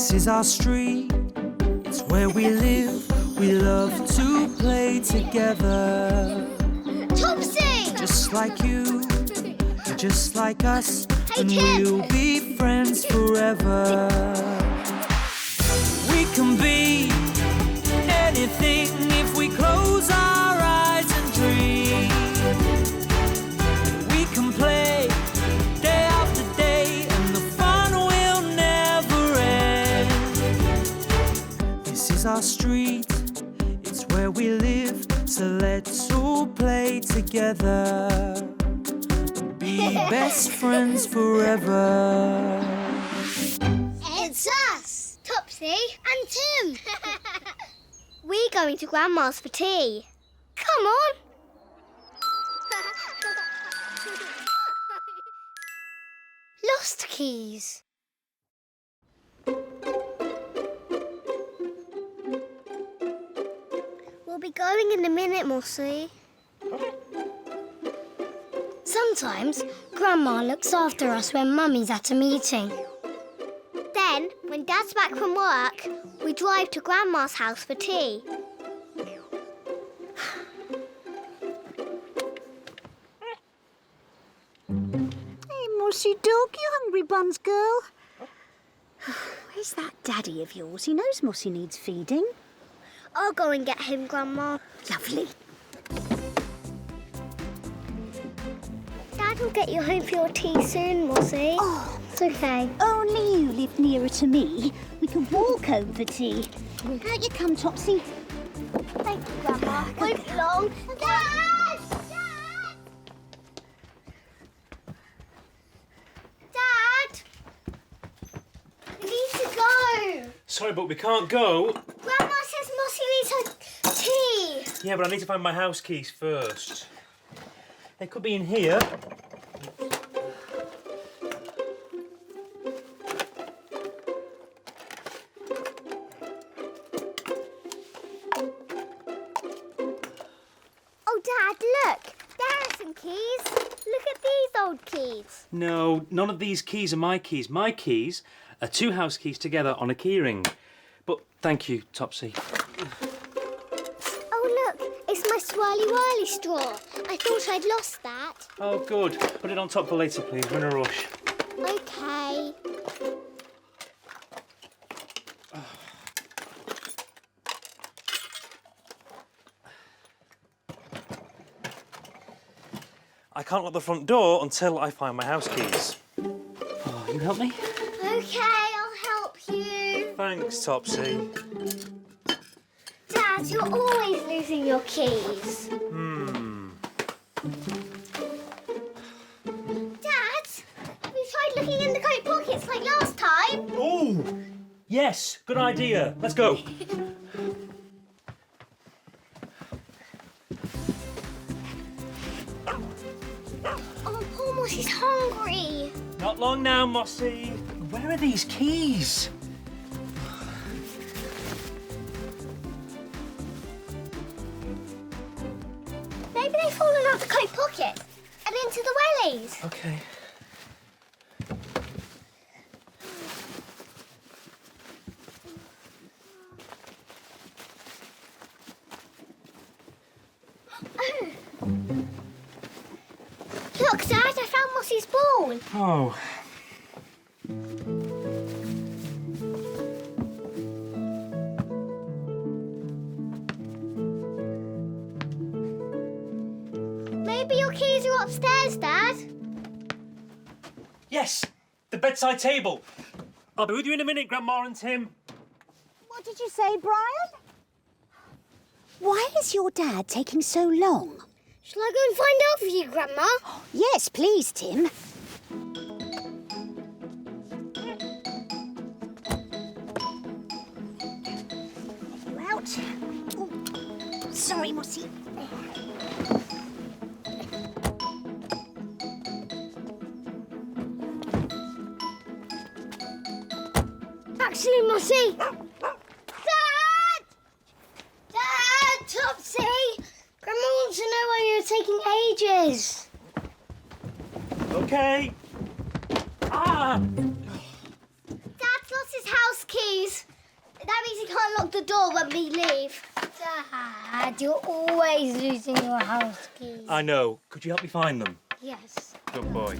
This is our street, it's where we live. We love to play together. Topsy! Just like you, you're just like us, Hey, and Tim. we'll be friends forever. We can be anything if we close our eyes and dream. We can play day after day, and the fun will never end. This is our street, it's where we live, so let's all play together. Be best friends forever. It's us, Topsy and Tim. We're going to Grandma's for tea. Come on. Lost keys. We'll be going in a minute, Mossy. Sometimes Grandma looks after us when Mummy's at a meeting. Then, when Dad's back from work, we drive to Grandma's house for tea. Hey, Mossy dog, you hungry buns girl? Where's that daddy of yours? He knows Mossy needs feeding. I'll go and get him, Grandma. Lovely. Dad will get you home for your tea soon, Mossy. Oh, It's okay. only you live nearer to me. We can walk home for tea. Out you come, Topsy. Thank you, Grandma. Won't be long. Dad! Dad! Dad! We need to go. Sorry, but we can't go. Grandma says Mossy needs her tea. Yeah, but I need to find my house keys first. They could be in here. Oh, Dad, look. There are some keys. Look at these old keys. No, none of these keys are my keys. My keys are two house keys together on a keyring. But thank you, Topsy. Oh, look. It's my swirly whirly straw. I thought I'd lost that. Oh, good. Put it on top for later, please. We're in a rush. Okay. I can't lock the front door until I find my house keys. Oh, you help me? Okay, I'll help you. Thanks, Topsy. Dad, you're always losing your keys. Dad, have you tried looking in the coat pockets like last time? Oh, yes. Good idea. Let's go. Oh, poor Mossy's hungry. Not long now, Mossy. Where are these keys? Maybe they've fallen out the coat pocket and into the wellies. Okay. Look, Dad, I found Mossy's ball. Oh. Maybe your keys are upstairs, Dad. Yes, the bedside table. I'll be with you in a minute, Grandma and Tim. What did you say, Brian? Why is your dad taking so long? Shall I go and find out for you, Grandma? Yes, please, Tim. You out? Oh, sorry, Mossy. Actually, Mossy. Dad! Dad! Topsy! Grandma wants to know why you're taking ages. Okay. Ah! Dad's lost his house keys. That means he can't lock the door when we leave. Dad, you're always losing your house keys. I know. Could you help me find them? Yes. Good boy.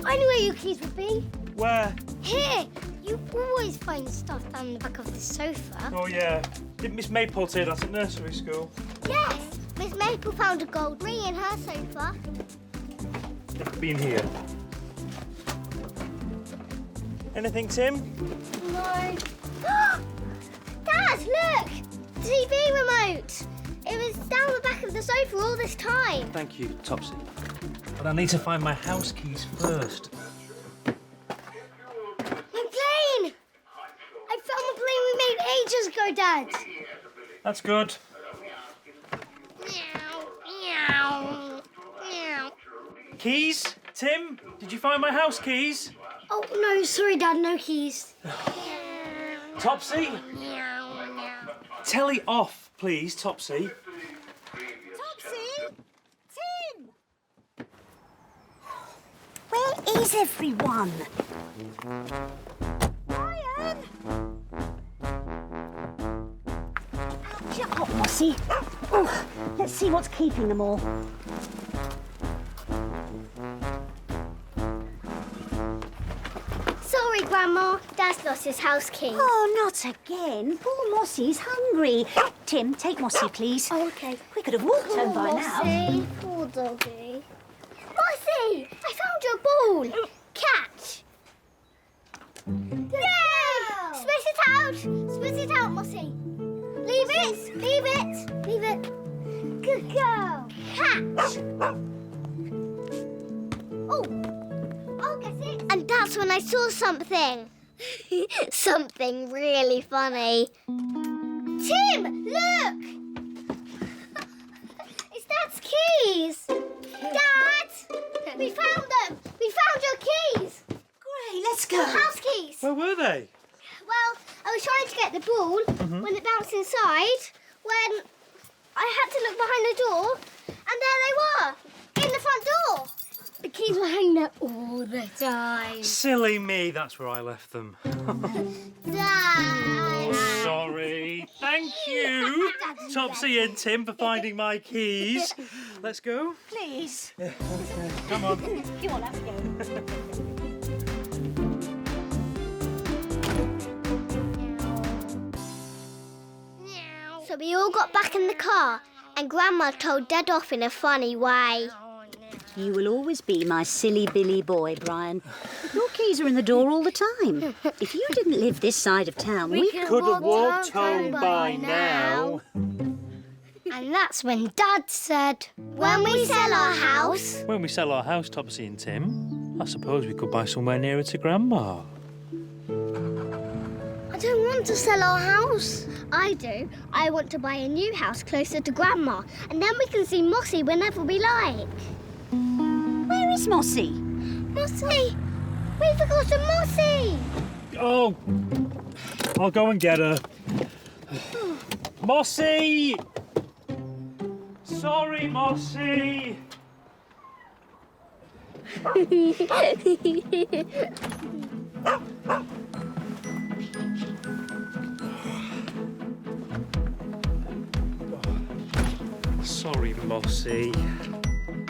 I knew where your keys would be. Where? Here. You always find stuff down the back of the sofa. Oh, yeah. Didn't Miss Maypole say that at nursery school? Yes. Miss Maple found a gold ring in her sofa. It could be in here. Anything, Tim? No. Dad, look! TV remote! It was down the back of the sofa all this time. Thank you, Topsy. But I need to find my house keys first. My plane! I found the plane we made ages ago, Dad. That's good. Meow, meow, meow. Keys? Tim, did you find my house keys? Oh, no, sorry, Dad, no keys. Topsy? Meow, meow. Telly off, please, Topsy. Topsy! Tim! Where is everyone? Brian! Shut up, Mossy. Oh, let's see what's keeping them all. Sorry, Grandma. Dad's lost his house keys. Oh, not again. Poor Mossy's hungry. Tim, take Mossy, please. Oh, okay. We could have walked home by now. Mossy, poor doggy. Mossy, I found your ball. Catch. Yay! Spit it out. Spit it out, Mossy. Leave it. Leave it. Leave it. Good girl. Catch. Oh, I'll get it. And that's when I saw something. Something really funny. Tim, look! It's Dad's keys. Dad, we found them. We found your keys. Great, let's go. Your house keys. Where were they? Well, I was trying to get the ball when it bounced inside. When I had to look behind the door, and there they were, in the front door. The keys were hanging there all the time. Silly me, that's where I left them. Dad. Sorry. Thank you, Topsy and Tim, for finding my keys. Let's go. Please. Yeah, okay. Come on. You want to go? So we all got back in the car, and Grandma told Dad off in a funny way. You will always be my silly Billy boy, Brian. Your keys are in the door all the time. If you didn't live this side of town, we Could have walked home by now. And that's when Dad said, when we sell our house... When we sell our house, Topsy and Tim, I suppose we could buy somewhere nearer to Grandma. I don't want to sell our house. I do. I want to buy a new house closer to Grandma, and then we can see Mossy whenever we like. Where is Mossy? Mossy! We've forgotten Mossy! Oh, I'll go and get her. Mossy! Sorry, Mossy! Sorry, Mossy.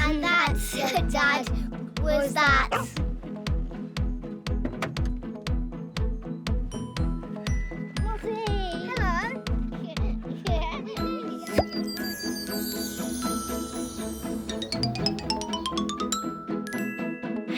And that's, Dad, was that. Mossy! Hello?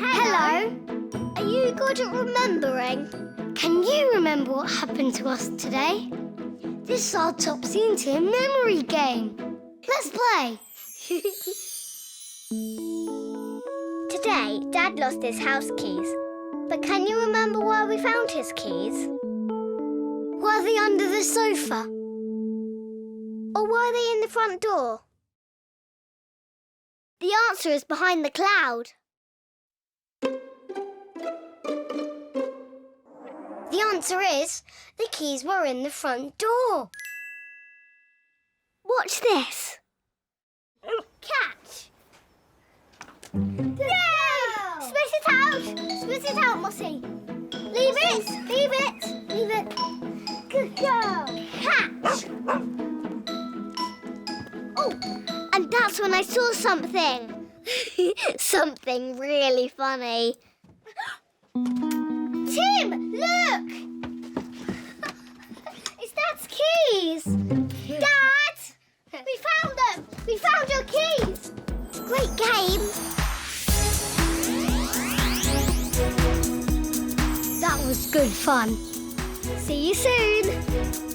Hello? Are you good at remembering? Can you remember what happened to us today? This is our Topsy and Tim memory game. Let's play. Today, Dad lost his house keys. But can you remember where we found his keys? Were they under the sofa? Or were they in the front door? The answer is behind the cloud. The answer is the keys were in the front door. Watch this. Catch. Yay! Spit it out! Spit it out, Mossy. Leave Leave it! Leave it! Leave it! Good girl! Catch! Oh, and that's when I saw something. Something really funny. Tim, look! It's Dad's keys! Dad! We found them! We found your keys! Great game! That was good fun. See you soon!